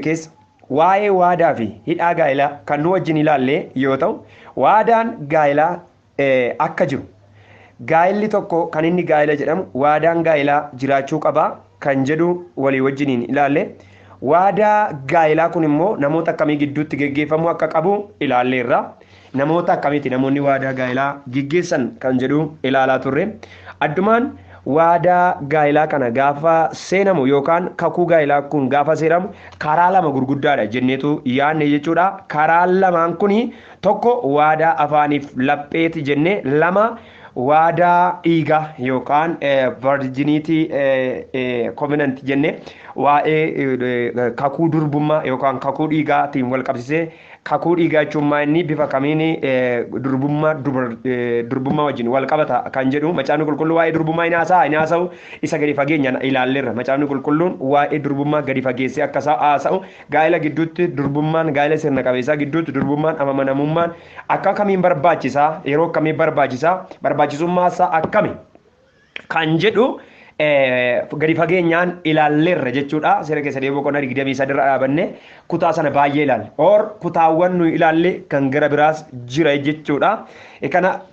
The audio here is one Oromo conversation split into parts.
keessa waa'ee waadaa fi hidhaa gaa'elaa kan nu wajjin ilaallee yoo ta'u, waadaan gaa'elaa akka jiru gaa'elli tokko kan inni gaa'ela jedhamu waadaan gaa'elaa jiraachuu qaba kan jedhu walii wajjiniin ilaalle. Waadaa gaa'elaa kun immoo namoota akkamii gidduutti geggeeffamuu akka qabu ilaalleerra. Namoota akkamiiti namoonni waadaa gaa'elaa geggeessan kan jedhu ilaalaa turre. Addumaan waadaa gaa'elaa kana gaafa seenamu yookaan kakuu gaa'elaa kun gaafa seenamu karaa lama gurguddaadha jenneetu yaadne jechuudha. Karaan lamaan kuni tokko waadaa afaaniif lapheeti jennee, lama waadaa dhiigaa yookaan virginity covenant jennee waa'ee kakuu durbummaa yookaan kakuu dhiigaatiin wal qabsisee kakuu dhiigaa jechuun inni bifa kamiin durbummaa wajjin wal qabata kan jedhu macaafni qulqulluu waa'ee durbummaa hin haasa'u isa gadi fageenyaan ilaalleerra. Macaafni qulqulluun waa'ee durbummaa gadi fageessee akka haasa'u gaa'ela gidduutti durbummaan gaa'ela sirna qabeessaa gidduutti durbummaan amanamummaan akka kamiin barbaachisaa yeroo akkamii barbaachisaa barbaachisummaa isaa akkami kan jedhu gadi fageenyaan ilaalleerra jechuudha. Seera keessa boqonnaa 23 irra dhaabanne kutaa sana baay'ee ilaalle. Kutaawwan nu ilaalle kan gara biraas jira jechuudha.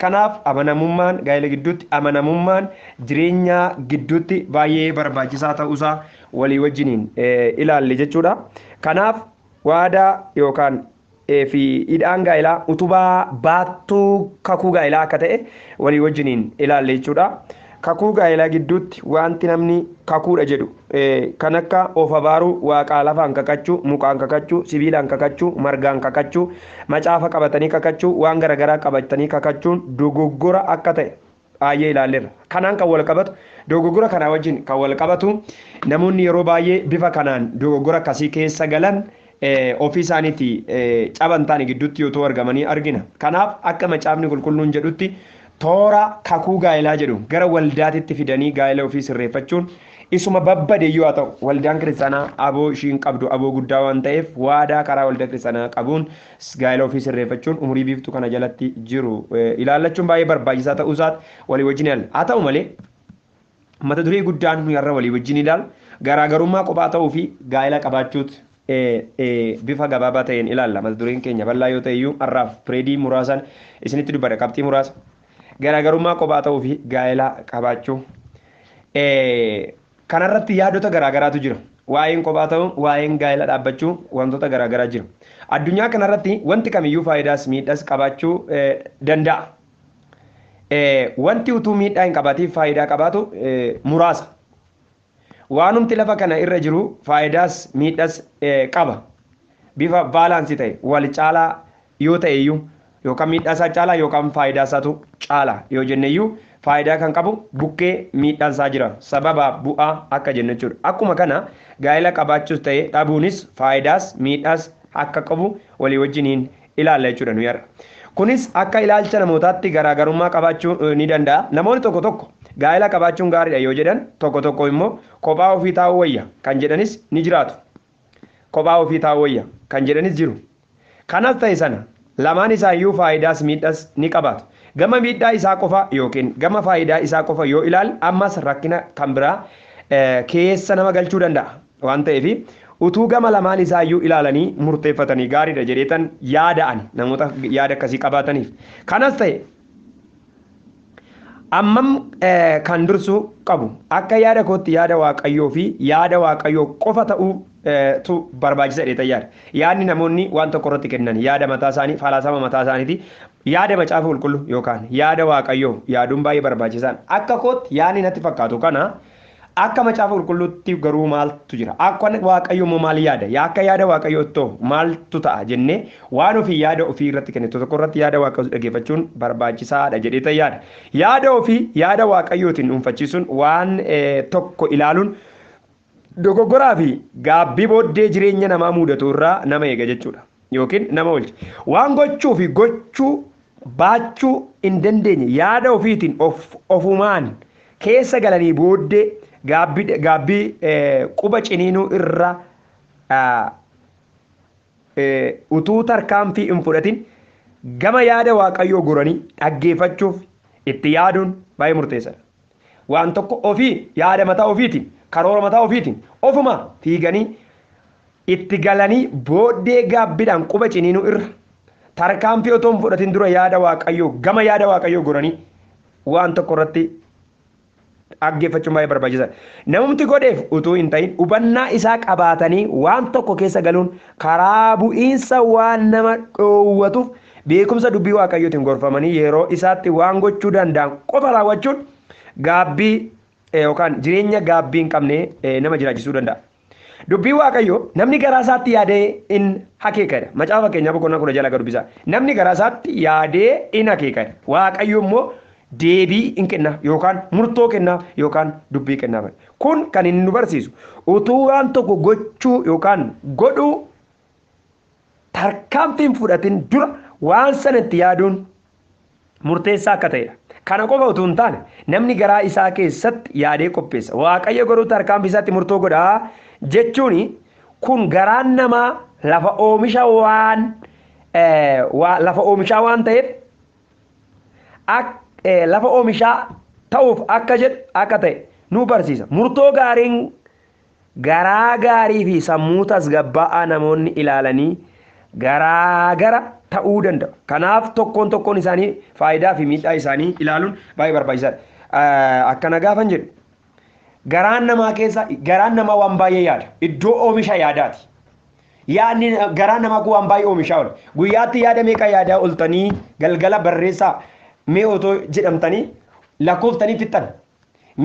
Kanaaf amanamummaan gaa'ela gidduutti amanamummaan jireenya gidduutti baay'ee barbaachisaa ta'uusaa walii wajjiniin ilaalle jechuudha. Kanaaf waadaa yookaan fi hidhaan gaa'elaa utubaa baattuu kakuu gaa'elaa akka ta'e walii wajjiniin ilaalle jechuudha. Kakuu gaa'elaa gidduutti wanti namni kakuudha jedhu kan akka of abaaruu, waaqaa lafaan kakachuu, mukaan kakachuu, sibiilaan kakachuu, margaan kakachuu, macaafa qabatanii kakachuu, waan garaagaraa qabatanii kakachuun dogoggora akka ta'e baay'ee ilaalleerra. Kanaan kan wal qabatu dogoggora kanaa wajjin kan wal qabatu namoonni yeroo baay'ee bifa kanaan dogoggora akkasii keessa galan ofii isaaniitti caban ta'anii gidduutti yoo argamanii argina. Kanaaf akka macaafni qulqulluun jedhutti toora kakuu gaa'elaa jedhu gara waldaatitti fidanii gaa'ela ofii sirreeffachuun isuma babbade yoo ta'u, waldaan kiristaanaa aboo ishiin qabdu aboo guddaa waan ta'eef waadaa karaa waldaa kiristaanaa qabuun gaa'ela ofii sirreeffachuun umurii biiftuu kana jalatti jiru ilaallachuun baay'ee barbaachisaa ta'uu isaati walii wajjin ilaalla. Haa ta'u malee mata duree guddaan nuyi har'a walii wajjin ilaalu garaagarummaa kophaa ta'uu fi gaa'ela qabaachuuti. Bifa gabaabaa ta'een ilaalla. Mata dureen keenya bal'aa yoo ta'e iyyuu har'aaf pireedii muraasaan isinitti dubbadha qabxii muraasa. Garaagarummaa kophaa ta'uu fi gaa'ela qabaachuu. Kanarratti yaadota garaagaraatu jira. Waa'een kophaa ta'uu, waa'een gaa'ela dhaabbachuu wantoota garaagaraa jira. Addunyaa kanarratti wanti kamiyyuu faayidaas miidhaas qabaachuu danda'a. Wanti utuu miidhaa hin qabaatiin faayidaa qabaatu muraasa. Waanumti lafa kana irra jiru faayidaas miidhaas qaba. Bifa baalaansii ta'e wal caalaa yoo ta'e iyyuu yookaan miidhaasaa caalaa yookaan faayidaasaatu caalaa yoo jenne iyyuu faayidaa kan qabu bukkee miidhaasaa jira. Sababa bu'aa akka jennu jechuudha. Akkuma kana gaa'ela qabaachuus ta'e dhabuunis faayidaas miidhaas akka qabu walii wajjiniin ilaalla jechuudha nuyi har'a. Kunis akka ilaalcha namootaatti garaagarummaa qabaachuu ni danda'a. Namoonni tokko tokko gaa'ela qabaachuun gaariidha yoo jedhan tokko tokko immoo kophaa ofii taa'uu wayya kan jedhanis ni jiraatu. Kophaa ofii taa'uu wayya kan jedhanis jiru. Kanas ta'e sana lamaan isaayyuu faayidaas miidhaas ni qabaatu. Gama miidhaa isaa qofa yookiin gama faayidaa isaa qofa yoo ilaalle ammas rakkina kan biraa keessa nama galchuu danda'a waan ta'eef utuu gama lamaan isaayyuu ilaalanii murteeffatanii gaariidha jedheetan yaada'an namoota yaada akkasii qabaataniif. Kanas ta'e ammam kan dursuu qabu akka yaada kootti yaada waaqayyoo fi yaada waaqayyoo qofa ta'uu tu barbaachisa jedheetan yaada. Yaadni namoonni waan tokko irratti kennan yaada mataa isaanii falaasama mataa isaaniiti yaada macaafa qulqulluu yookaan yaada waaqayyoo yaaduun baay'ee barbaachisaan akka kootti yaadni natti fakkaatu kana akka macaafa qulqulluutti garuu maaltu jira akka waaqayyoo immoo maal yaada akka yaada waaqayyoo too maaltu ta'a jennee waan ofii yaada ofii irratti kennitu tokko irratti yaada waaqayyoo dhaggeeffachuun barbaachisaadha jedheetan yaada ofii yaada waaqayyootiin dhuunfachiisuun waan tokko ilaaluun dogoggoraa fi gaabbii booddee jireenya namaa mudatu irraa nama eega jechuudha yookiin nama oolcha. Waan gochuu fi gochuu baachuu hin dandeenye yaada ofiitiin ofumaan keessa galanii booddee gaabbii quba ciniinuu irra utuu tarkaanfii hin fudhatin gama yaada waaqayyoo goranii dhaggeeffachuuf itti yaaduun baay'ee murteessaadha. Waan tokko ofii yaada mataa ofiitiin karoora mataa ofiitiin ofuma fiiganii itti galanii booddee gaabbiidhaan quba ciniinuu irra tarkaanfii otoo hin fudhatin dura yaada waaqayyoo gama yaada waaqayyoo goranii waan tokko irratti dhaggeeffachuun baay'ee barbaachisaadha. Namumti godheef utuu hin ta'in hubannaa isaa qabaatanii waan tokko keessa galuun karaa bu'iinsa waan nama dhoowwatuuf beekumsa dubbii waaqayyootiin gorfamanii yeroo isaatti waan gochuu danda'an qofa raawwachuun gaabbii yookaan jireenya gaabbii hin qabne nama jiraachisuu danda'a. Dubbii waaqayyoo namni garaa isaatti yaadee in hakeekadha. Macaafa keenya boqonnaa 10 dubbisa. Namni garaa isaatti yaadee in hakeekadha. Waaqayyo immoo deebii in kenna yookaan murtoo kenna yookaan dubbii kenna. Kun kan inni nu barsiisu utuu waan tokko gochuu yookaan godhuu tarkaanfiin fudhatin dura waan sanatti yaaduun murteessaa akka ta'edha. Kana qofa utuu hin taane namni garaa isaa keessatti yaadee qopheessa. Waaqayyo garuu tarkaanfii isaatti murtoo godhaa jechuun kun garaan namaa lafa oomishaa waan ta'eef lafa oomishaa ta'uuf akka jedhu akka ta'e nu barsiisa. Murtoo gaariin garaa gaarii fi sammuu tasgabbaa'aa namoonni ilaalanii garaagara ta'uu danda'u. Kanaaf tokkoon isaanii faayidaa fi miidhaa isaanii ilaaluun baay'ee barbaachisaadha. Akkana gaafan jedhu garaan namaa keessa garaan namaa waan baay'ee yaada. Iddoo oomisha yaadaati. Yaadni garaan namaa kun waan baay'ee oomishaa oola. Guyyaatti yaada meeqa yaadaa ooltanii galgala barreessaa mee otoo jedhamtanii lakkoftanii fixxan.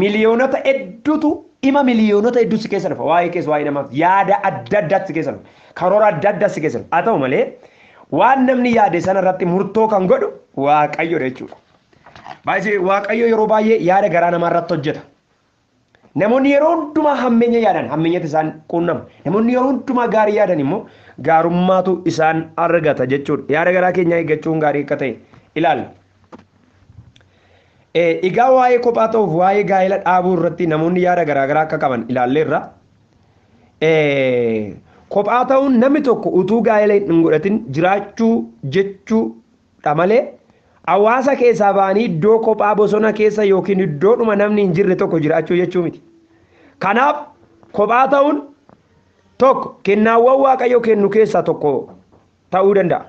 Miliyoonota hedduutu ima miliyoonota hedduu si keessa dhufa. Waa'ee namaaf yaada adda addaatti si keessa dhufa. Karoora adda addaatti si keessa dhufa. Haa ta'u malee waan namni yaade sana irratti murtoo kan godhu Waaqayyoodha jechuudha. Baay'ee Waaqayyo yeroo baay'ee yaada garaa namaa irratti hojjeta. Namoonni yeroo hundumaa hammeenya yaadan hammeenyatti isaan quunnamu. Namoonni yeroo hundumaa gaarii yaadan immoo gaarummaatu isaan argata jechuudha. Yaada garaa keenyaa eeggachuun gaarii akka ta'e ilaalla. Egaa waa'ee kophaa ta'uuf waa'ee gaa'ela dhaabuu irratti namoonni yaada garaagaraa akka qaban ilaalleerra. Kophaa ta'uun namni tokko utuu gaa'ela hin godhatin jiraachuu jechuudha malee hawaasa keessaa ba'anii iddoo kophaa bosona keessa yookiin iddoodhuma namni hin jirre tokko jiraachuu jechuu miti. Kanaaf kophaa ta'uun tokko kennaawwan waaqayyo kennu keessaa tokko ta'uu danda'a.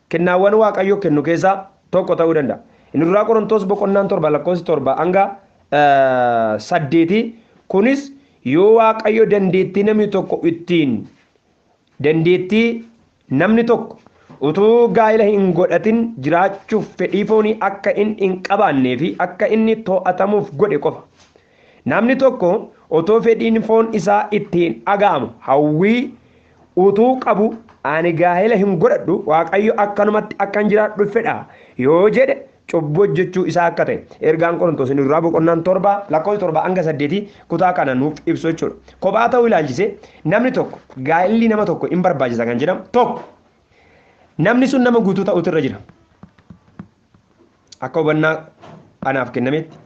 Kennaawwan waaqayyo kennu keessaa tokko ta'uu danda'a. Inni duraa Qorontos boqonnaan 7 lakkoofsi 7 hanga 8 kunis yoo waaqayyo dandeettii namni tokko utuu gaa'ela hin godhatin jiraachuuf fedhii foonii akka inni hin qabaannee fi akka inni to'atamuuf godhe qofa. Namni tokko otoo fedhiin foon isaa ittiin dhaga'amu hawwii utuu qabu ani gaa'ela hin godhadhu waaqayyo akkanumatti akkan jiraadhu fedha yoo jedhe cubbuu hojjechuu isaa akka ta'e ergaan Qorontos inni duraa boqonnaan 7 lakkoofsi 7 hanga 8 kutaa kana nuuf ibsu jechuudha. Kophaa ta'uu ilaalchisee namni tokko gaa'elli nama tokko hin barbaachisa kan jedhamu tokko namni sun nama guutuu ta'utu irra jira. Akka hubannaa anaaf kennametti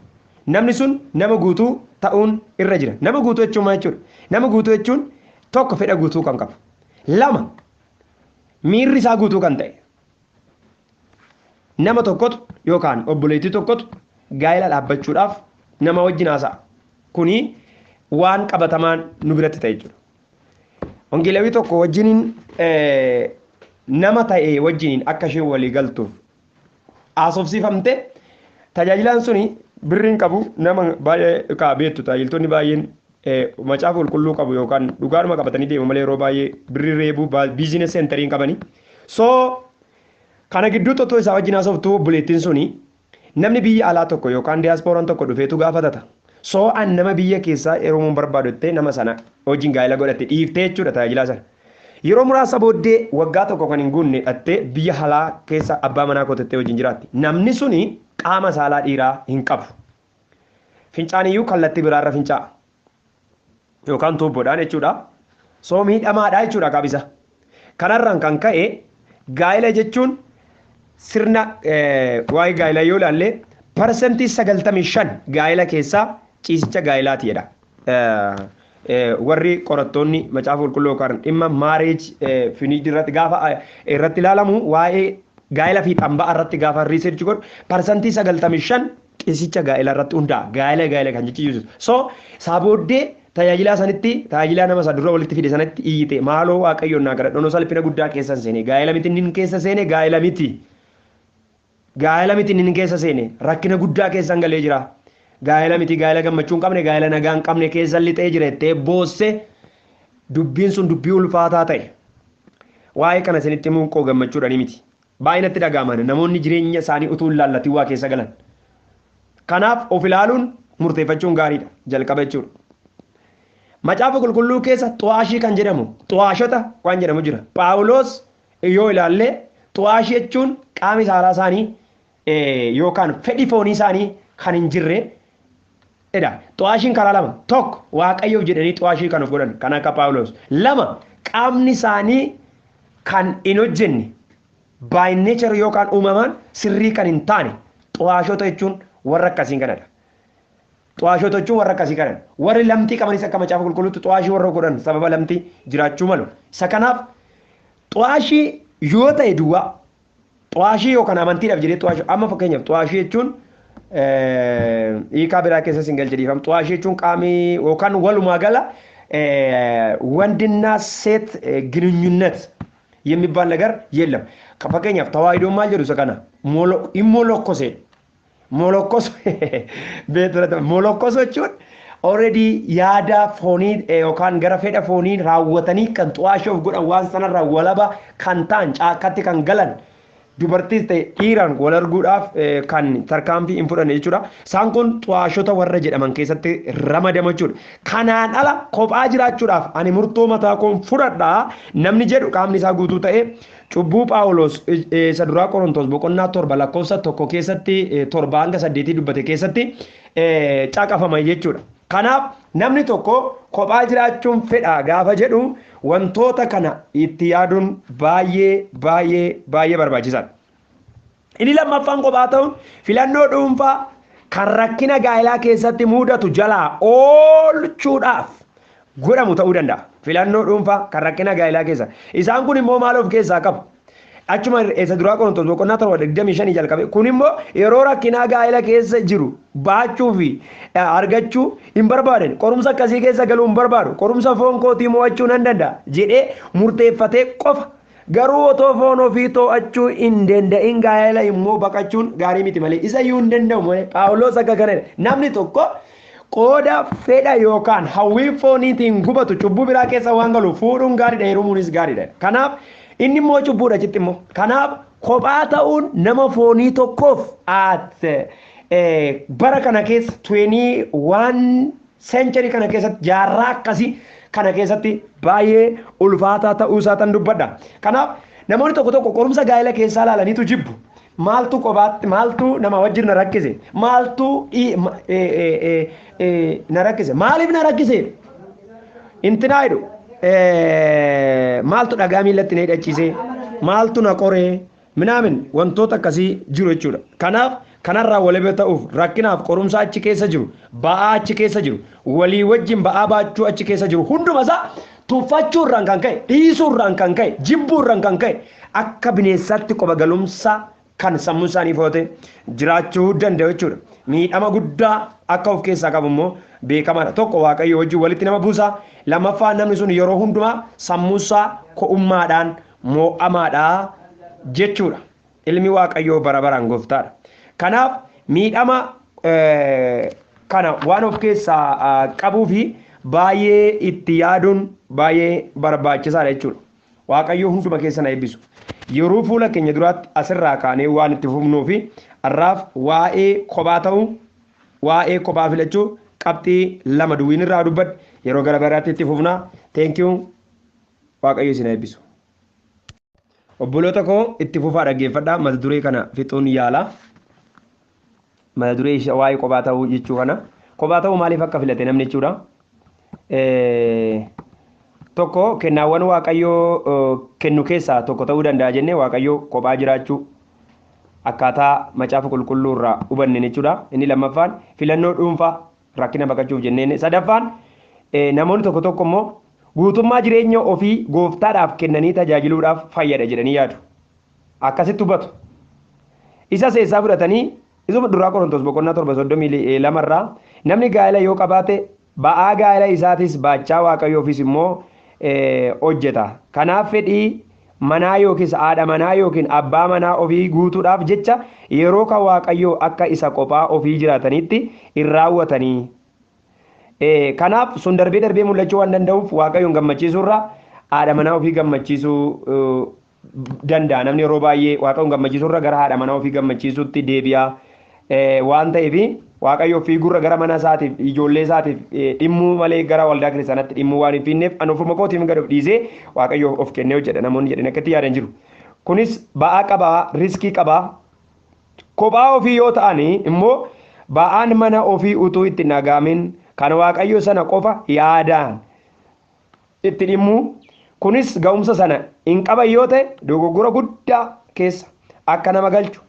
namni sun nama guutuu ta'uun irra jira. Nama guutuu jechuun maal jechuudha? Nama guutuu jechuun tokko fedha guutuu kan qabu. Lama miirri isaa guutuu kan ta'e. Nama tokkotu yookaan obboleettii tokkotu gaa'ela dhaabbachuudhaaf nama wajjin haasa'a. Kuni waan qabatamaan nu biratti ta'e jechuudha. Wangeelawii tokko wajjiniin nama ta'e wajjiniin akka isheen walii galtuuf haasofsiifamte tajaajilaan suni birriin qabu nama baay'ee beektu tajaajiltoonni baay'een macaafa qulqulluu qabu yookaan dhugaadhuma qabatanii deemu malee yeroo baay'ee birri reebuu biizinesi seentariin qabanii. Kana gidduutti otoo isaa wajjin haasoftuu obboleettiin suni namni biyya alaa tokko yookaan diyaaspooraan tokko dhufeetu gaafatata. An nama biyya keessaa yeroo barbaadu jettee nama sana wajjin gaa'ela godhatte dhiiftee jechuudha tajaajilaa sana. Yeroo muraasa booddee waggaa tokko kan hin guunne dhattee biyya alaa keessa abbaa manaa kootettee wajjin jiraatti. Namni suni qaama saalaa dhiiraa hin qabu. Fincaaniyyuu kallattii biraarra fincaa'a. Yookaan tuubboodhaan jechuudha. Miidhamaadhaa jechuudha qabisa. Kanarraan kan ka'e gaa'ela jechuun sirna waa'ee gaa'elaa yoo ilaalle parsantii 95 gaa'ela keessaa ciisicha gaa'elaati jedha. Warri qorattoonni macaafa qulqulluu yookaan dhimma maareej finiid irratti gaafa irratti ilaalamu waa'ee gaa'ela fi xambaa irratti gaafa riiserchi godhu parsantii 95 ciisicha gaa'ela irratti hundaa'a. Gaa'ela kan jechuudha. Isaa booddee tajaajilaa sanitti tajaajilaa nama sadurra walitti fide sanatti iyyite maaloo waaqayyoon naa kadhadhoon salphina guddaa keessa seene gaa'ela miti nin keessa seene gaa'ela miti nin keessa seene rakkina guddaa keessan galee jira gaa'ela miti gaa'ela gammachuu hin qabne gaa'ela nagaa hin qabne keessa lixee jira ittee boosse dubbiin sun dubbii ulfaataa ta'e waa'ee kana isinitti himuun koo gammachuudhaani miti baay'inatti dhaga'aman namoonni jireenya isaanii utuu hin laallatiin waa keessa galan kanaaf of ilaaluun murteeffachuun gaariidha jalqaba jechuudha. Macaafa qulqulluu keessa xu'aashii kan jedhamu xu'aashota waan jedhamu jira. Phaawulos yoo ilaalle xu'aashii jechuun qaama saalaa isaanii yookaan fedhii foonii isaanii kan hin jirre edha. Xu'aashiin karaa lama tokko waaqayyoof jedhanii xu'aashii kan of godhan kan akka Phaawulos lama qaamni isaanii kan hin hojjenne by nature yookaan uumamaan sirrii kan hin taane xu'aashota jechuun warra akkasiin kanadha. Xu'aashota jechuun warra akkasii kanan warri lamtii qabanis akka macaafa qulqulluutti xu'aashii warra godhan sababa lamtii jiraachuu malu. Isa kanaaf xu'aashii yoo ta'e duwwaa xu'aashii yookaan amantiidhaaf jedhee xu'aashii amma fakkeenyaaf xu'aashii jechuun hiikaa biraa keessa sin galchadiifam xu'aashii jechuun qaamii yookaan walumaa gala ወንድና ሴት ግንኙነት የሚባል ነገር የለም። ከፈቀኛፍ ተዋሂዶ ማል ጀሩ ሰከና ኢሞሎኮሴ ሞሎኮስ ሞሎኮሶቹን ኦሬዲ ያዳ ፎኒ ዮካን ገረ ፌዳ ፎኒ ራወተኒ ከን ጧሾፍ ጎዳን ዋን ሰነራ ወለባ ካንታን ጫካቲ ካን ገለን dubartis ta'e dhiiraan wal arguudhaaf kan tarkaanfii hin fudhanne jechuudha. Isaan kun xu'aashota warra jedhaman keessatti ramadamu jechuudha. Kanaan ala kophaa jiraachuudhaaf ani murtoo mataa koon fudhadhaa namni jedhu qaamni isaa guutuu ta'e cubbuu Phaawulos isa duraa Qorontos boqonnaa 7 lakkoofsa 1 keessatti 7 hanga 8 dubbate keessatti caqafama jechuudha. Kanaaf namni tokko kophaa jiraachuun fedha gaafa jedhu wantoota kana itti yaaduun baay'ee barbaachisaadha. Inni lammaffaan kophaa ta'uun filannoo dhuunfaa kan rakkina gaa'elaa keessatti mudatu jalaa oolchuudhaaf godhamu ta'uu danda'a. Filannoo dhuunfaa kan rakkina gaa'elaa keessa isaan kun immoo maal of keessaa qabu? Achuma isa duraa Qorontos boqonnaa 25 jalqabe kun immoo yeroo rakkinaa gaa'ela keessa jiru baachuu fi argachuu hin barbaaden qorumsa akkasii keessa galuu hin barbaadu qorumsa foon kootii mo'achuu nan danda'a jedhee murteeffatee qofa garuu otoo foon ofii to'achuu hin danda'in gaa'ela immoo baqachuun gaarii miti malee isa iyyuu hin danda'u malee Phaawulos akka kanadha namni tokko qooda fedha yookaan hawwii fooniitiin gubatu cubbuu biraa keessa waan galu fuudhuun gaariidha heerumuunis gaariidha. Kanaaf inni immoo cubbuudha jetti immoo kanaaf kophaa ta'uun nama foonii tokkoof bara kana keessa 21 century kana keessatti jaarraa akkasii kana keessatti baay'ee ulfaataa ta'uu isaatan dubbadha. Kanaaf namoonni tokko qorumsa gaa'ela keessaa ilaalaniitu jibbu. Maaltu kophaatti maaltu nama wajjin na rakkise maaltu na rakkise maaliif na rakkise intinaa jedhu maaltu dhagaa miillatti na hidhachiise maaltu na qoree minaamin wantoota akkasii jiru jechuudha. Kanaaf kanarraa walabee ta'uuf rakkinaaf qorumsa achi keessa jiru ba'aa achi keessa jiru walii wajjin ba'aa baachuu achi keessa jiru hundumasaa tuffachuurraan kan ka'e dhiisuurraan kan ka'e jibbuurraan kan ka'e akka bineensatti qoba galumsa kan sammuu isaanii foote jiraachuu danda'u jechuudha. Miidhama guddaa akka of keessaa qabu immoo beekamaadha. Tokko waaqayyo wajjin walitti nama buusa. Lammaffaa namni sun yeroo hundumaa sammuusaa ko'ummaadhaan moo'amaadha jechuudha. Ilmi waaqayyoo bara baraan gooftaadha. Kanaaf miidhama kana waan of keessaa qabuu fi baay'ee itti yaaduun baay'ee barbaachisaadha jechuudha. Waaqayyoo hunduma keessa na eebbisu. Yeroo fuula keenya duraatti asirraa kaanee waan itti fufnuu fi har'aaf waa'ee kophaa ta'uu waa'ee kophaa filachuu qabxii 2 duwwiin irraa dubbadhe yeroo gara biraatti itti fufnaa. Thank you. Waaqayyo isin eebbisu. Obboloota koo itti fufaa dhaggeeffadhaa mata duree kana fixuun yaala. Mata duree waa'ee kophaa ta'uu jechuu kana. Kophaa ta'uu maaliif akka filate namni jechuudha. Tokko kennaawwan waaqayyoo kennu keessaa tokko ta'uu danda'a jennee waaqayyoo kophaa jiraachuu akkaataa macaafa qulqulluu irraa hubanne jechuudha. Inni lammaffaan filannoo dhuunfaa rakkina baqachuuf jenneen. Sadaffaan namoonni tokko immoo guutummaa jireenya ofii gooftaadhaaf kennanii tajaajiluudhaaf fayyada jedhanii yaadu. Akkasitti hubatu. Isa seessaa fudhatanii isuma duraa Qorontos boqonnaa 7:32 irraa namni gaa'ela yoo qabaate ba'aa gaa'ela isaatis baachaa waaqayyoofis immoo hojjeta. Kanaaf fedhii manaa yookiis haadha manaa yookiin abbaa manaa ofii guutuudhaaf jecha yeroo kan waaqayyoo akka isa qophaa ofii jiraatanitti hin raawwatanii. Kanaaf sun darbee darbee mul'achuu waan danda'uuf waaqayyoon gammachiisuurra haadha manaa ofii gammachiisuu danda'a. Namni yeroo baay'ee waaqayyoon gammachiisuurra gara haadha manaa ofii gammachiisuutti deebi'a waan ta'eef waaqayyo ofii gurra gara mana isaatiif ijoollee isaatiif dhimmuu malee gara waldaa kiristaanaatti dhimmuu waan hin finneef ani ofuma kootiif gad of dhiisee waaqayyo of kennee hojjedha. Namoonni jedhan akkatti yaadan jiru. Kunis ba'aa qabaa, riskii qabaa. Kophaa ofii yoo ta'ani immoo ba'aan mana ofii utuu itti nagaamin kan waaqayyo sana qofa yaadaan itti dhimmu kunis ga'umsa sana hin qaban yoo ta'e dogoggora guddaa keessa akka nama galchu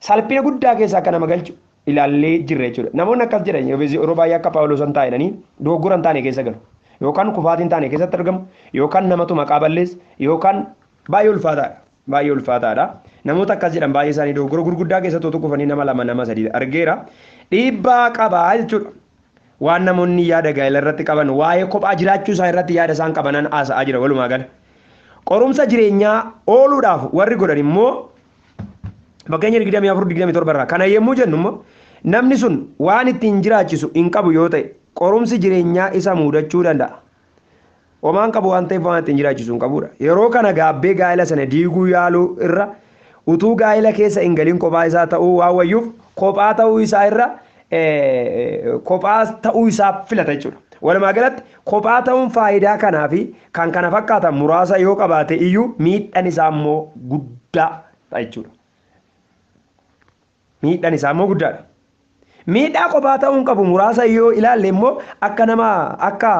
salphina guddaa keessa akka nama galchu ilaallee jirra jechuudha. Namoonni akkas jedhan yeroo baay'ee akka Phaawulos hin taa'edhanii dogoggora hin taane keessa galu yookaan kufaatii hin taane keessatti argamu yookaan namatu maqaa balleessa yookaan baay'ee ulfaataadha. Baay'ee ulfaataadha. Namoota akkas jedhan baay'ee isaanii dogoggora gurguddaa keessa tokko kufanii nama lama nama sadii argeera. Dhiibbaa qabaa jechuudha. Waan namoonni yaada gaa'ela irratti qaban waa'ee kophaa jiraachuu isaa irratti yaada isaan qabanan haasa'aa jira walumaa gala. Qorumsa jireenyaa ooluudhaaf warri godhan immoo fakkeenya 24-27 irraa kana yemmuu jennu immoo namni sun waan ittiin jiraachisu hin qabu yoo ta'e qorumsi jireenyaa isa mudachuu danda'a. Homaan qabu waan ta'eef waan ittiin jiraachisu hin qabudha. Yeroo kana gaabbee gaa'ela sana diiguu yaaluu irra utuu gaa'ela keessa hin galin kophaa isaa ta'uu waan wayyuuf kophaa ta'uu isaa irra kophaa ta'uu isaa filata jechuudha. Walumaa galatti kophaa ta'uun faayidaa kanaa fi kan kana fakkaatan muraasa yoo qabaate iyyuu miidhaan isaa immoo guddaadha jechuudha. Miidhaan isaa immoo guddaadha. Miidhaa kophaa ta'uun qabu muraasa yoo ilaalle immoo akka nama akka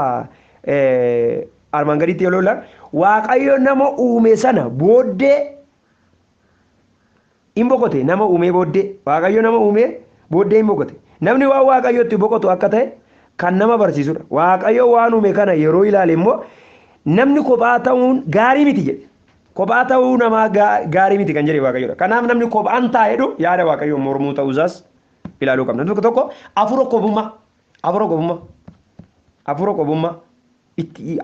armaan gaditti yoo ilaalle waaqayyo nama uume sana booddee hin boqote nama uume booddee waaqayyo nama uume booddee hin boqote. Namni waan waaqayyotti boqotu akka ta'e kan nama barsiisudha. Waaqayyo waan uume kana yeroo ilaale immoo namni kophaa ta'uun gaarii miti jedhe. Kophaa ta'uu namaa gaarii miti kan jedhe waaqayyodha. Kanaaf namni kophaan taa'edhu yaada waaqayyo mormuu ta'uusaas ilaaluu qabna. Tokko tokko afura qobummaa itti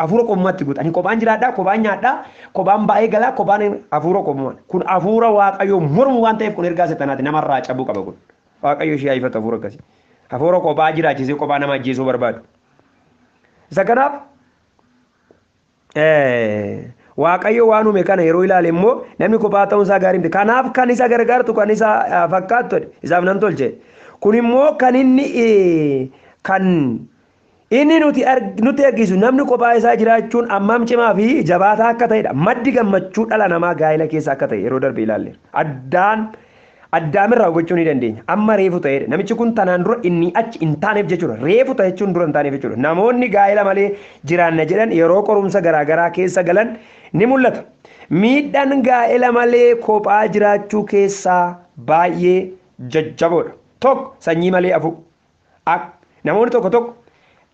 guuta. Ani kophaan jiraadhaa, kophaan nyaadhaa, kophaan baay'ee galaa, kophaan afura qobummaa. Kun afura waaqayyo mormu waan ta'eef kun ergaa seexanaati namarraa cabuu qaba kun. Waaqayyo ishee haifata afura akkasii. Afura kophaa jiraachisee kophaa nama ajjeesuu barbaadu. Isa kanaaf waaqayyo waan uume kana yeroo ilaale immoo namni kophaa ta'uun isaa gaarii miti. Kanaaf kan isa gargaartu kan isa fakkaattu isaaf nan tolche. Kun immoo kan inni nuti argisu namni kophaa isaa jiraachuun ammam cimaa fi jabaataa akka ta'edha. Maddi gammachuu dhala namaa gaa'ela keessa akka ta'e yeroo darbe ilaalle. Addaamirraa hubachuu ni dandeenya. Amma reefu ta'edha. Namichi kun tanaan dura inni achi hin taaneef jechuudha. Reefu ta'e jechuun dura hin taaneef jechuudha. Namoonni gaa'ela malee jiraanna jedhan yeroo qorumsa garaagaraa keessa galan ni mul'ata. Miidhaan gaa'ela malee kophaa jiraachuu keessaa baay'ee jajjaboodha. Tokko sanyii malee hafu. Namoonni tokko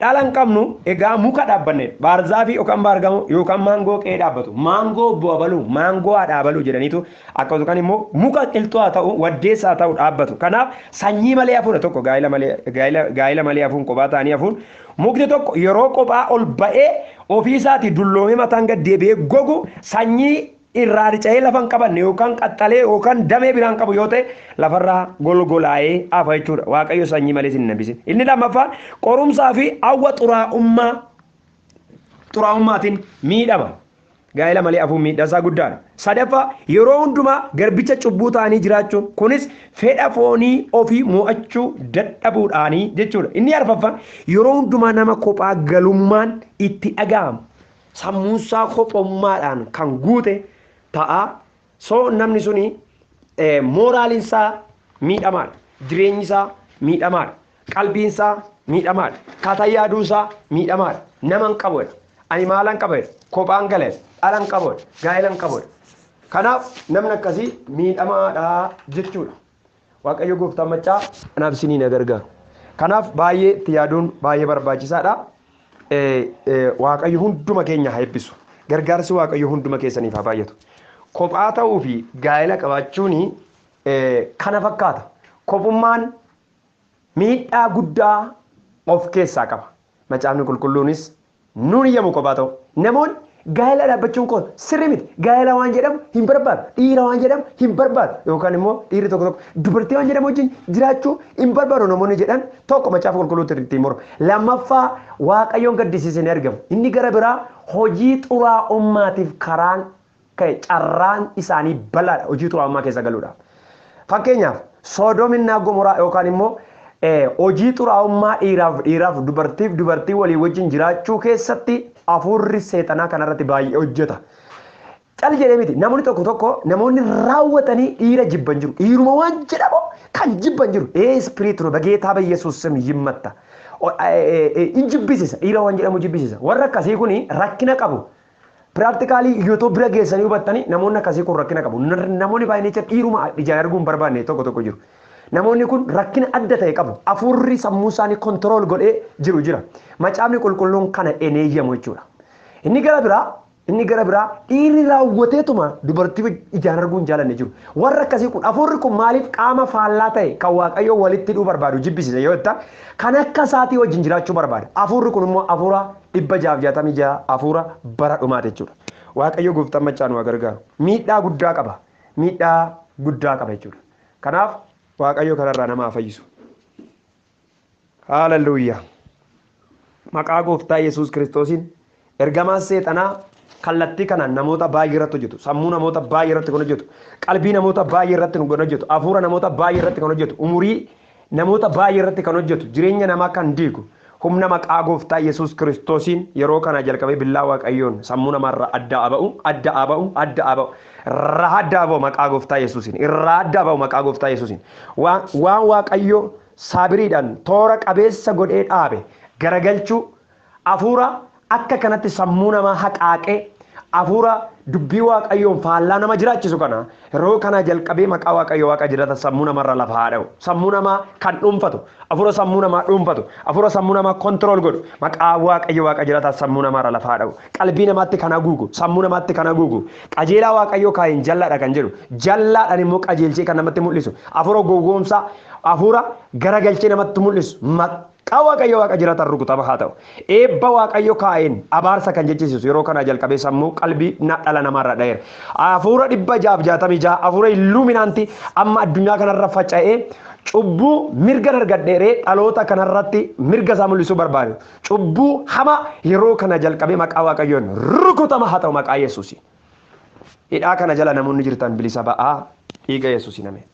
dhala hin qabnu egaa muka dhaabbanne baarzaafii yookaan baargamoo yookaan maangoo qe'ee dhaabbatu. Maangoo bu'abaluu, maangoo dhaabaluu jedhaniitu akkasumas immoo muka qilxuu haa ta'u, waddeessa haa ta'u dhaabbatu. Kanaaf sanyii malee hafuudha tokko gaa'ela malee hafuun kophaa ta'anii hafuun. Mukti tokko yeroo kophaa ol ba'ee ofiisaatii dulloomee mataan gad deebi'ee gogu sanyii irraa rica'ee lafa hin qabanne yookaan qaxxalee yookaan damee biraan qabu yoo ta'e lafarraa golgolaa'ee hafa jechuudha. Waaqayyo sanyii malee sin nabbisin. Inni lammaffaan qorumsaa fi hawwa xuraa'ummaatiin miidhama. Gaa'ela malee hafuun miidhasaa guddaadha. Sadaffaa yeroo hundumaa garbicha cubbuu ta'anii jiraachuun kunis fedha foonii ofii mo'achuu dadhabuudhaanii jechuudha. Inni arfaffaan yeroo hundumaa nama kophaa galummaan itti dhaga'amu. Sammuusaa kophummaadhaan kan guute ta'a. So namni suni mooraaliinsaa miidhamaadha. Jireenyisaa miidhamaadha. Qalbiinsaa miidhamaadha. Katayaaduusaa miidhamaadha. Naman qaboodha. Ani maalan qaboodha. Kophaan galeedha. Dhalan qaboodha. Gaa'elan qaboodha. Kanaaf namni akkasii miidhamaadha jechuudha. Waaqayyo gooftaan maccaa kanaaf isinii na gargaaru. Kanaaf baay'ee itti yaaduun baay'ee barbaachisaadha. Waaqayyo hunduma keenya haa eebbisu. Gargaarsi waaqayyo hunduma keessaniif haa baay'atu. Kophaa ta'uu fi gaa'ela qabaachuun kana fakkaata. Kophummaan miidhaa guddaa of keessaa qaba. macaafni qulqulluunis nuun iyyamu kophaa ta'u namoonni gaa'ela dhaabbachuun koo sirrii miti gaa'ela waan jedhamu hin barbaadu dhiira waan jedhamu hin barbaadu yookaan immoo dhiirri tokko tokko dubartii waan jedhamu wajjin jiraachuu hin barbaadu namoonni jedhan tokko macaafa qulqulluutti ittiin morma lammaffaa waaqayyoon gaddisiisee ni argamu inni gara biraa hojii xuraa'ummaatiif karaan ka'e carraan isaanii bal'aadha hojii xuraa'ummaa keessa galuudhaaf fakkeenyaaf soodominaa gomoraa yookaan immoo hojii xuraa'ummaa dhiiraaf dubartii walii wajjin jiraachuu keessatti hafuurri seexanaa kanarratti baay'ee hojjeta. Cal jedhee miti namoonni tokko tokko namoonni raawwatanii dhiira jibban jiru. Dhiiruma waan jedhamu kan jibban jiru. Ispiriitu bageetaa biyyeessuus sim yimmatta. In jibbisiisa dhiira waan jedhamu jibbisiisa. Warra akkasii kuni rakkina qabu. Piraaktikaalii YouTube bira geessanii hubattanii namoonni akkasii kun rakkina qabu. Namoonni baay'een jecha dhiiruma ijaan arguun barbaanne tokko tokko jiru. Namoonni kun rakkina adda ta'e qabu. Hafuurri sammuu isaanii kontirool godhee jira. Macaafni qulqulluun kana eneeyyamu jechuudha. Inni gara biraa dhiirri raawwateetuma dubartii ijaan arguun jaalanne jiru. Warra akkasii kun hafuurri kun maaliif qaama faallaa ta'e kan waaqayyoo walitti hidhuu barbaadu jibbisiisa yoo ta'u kan akka isaatii wajjin jiraachuu barbaada. Hafuurri kun immoo hafuura 666 hafuura bara dhumaati jechuudha. Waaqayyo gooftaan macaan waa gargaaru. Miidhaa guddaa qaba jechuudha. Kanaaf waaqayyo kanarraa nama fayyisu. Hallelujah. Maqaa gooftaa Yesuus Kiristoosiin ergamaa seexanaa kallattii kanaan namoota baay'ee irratti hojjetu. Sammuu namoota baay'ee irratti kan hojjetu. Qalbii namoota baay'ee irratti kan hojjetu. Hafuura namoota baay'ee irratti kan hojjetu. Umurii namoota baay'ee irratti kan hojjetu. Jireenya namaa kan diigu. Humna maqaa gooftaa Yesuus Kiristoosiin yeroo kana jalqabee billaa waaqayyoon sammuu namaarraa adda aba'u. Irraa adda aba'u maqaa gooftaa Yesuusiin. Waan waaqayyo saabiriidhaan toora qabeessa godhee dhaabe garagalchuu hafuura akka kanatti sammuu namaa haqaaqee hafuura dubbii waaqayyoon faallaa nama jiraachisu kana yeroo kana jalqabee maqaa waaqayyo waaqa jiraata sammuu namarra lafa haadha'u sammuu namaa kan dhuunfatu hafuura sammuu namaa dhuunfatu hafuura sammuu namaa kontirool godhu maqaa waaqayyo waaqa jiraata sammuu namarra lafa haadha'u qalbii namaatti kana guugu sammuu namaatti kana guugu qajeelaa waaqayyo kaayin jallaadha kan jedhu jallaadhaan immoo qajeelchee kan namatti mul'isu hafuura gowwoomsaa hafuura garagalchee namatti mul'isu maqaa waaqayyo waaqa jiraata rukutama haa ta'u eebba waaqayyo kaayin abaarsa kan jechisiisu yeroo kana jalqabee sammuu qalbii dhala namaarra dha'eera hafuura 666 hafuura illuminaanti amma addunyaa kanarra faca'ee cubbuu mirga dargadheeree dhaloota kanarratti mirga isaa mul'isuu barbaadu cubbuu hama yeroo kana jalqabee maqaa waaqayyoon rukutama haa ta'u maqaa Yesuusi hidhaa kana jala namoonni jirtan bilisa ba'aa dhiiga Yesuusi namee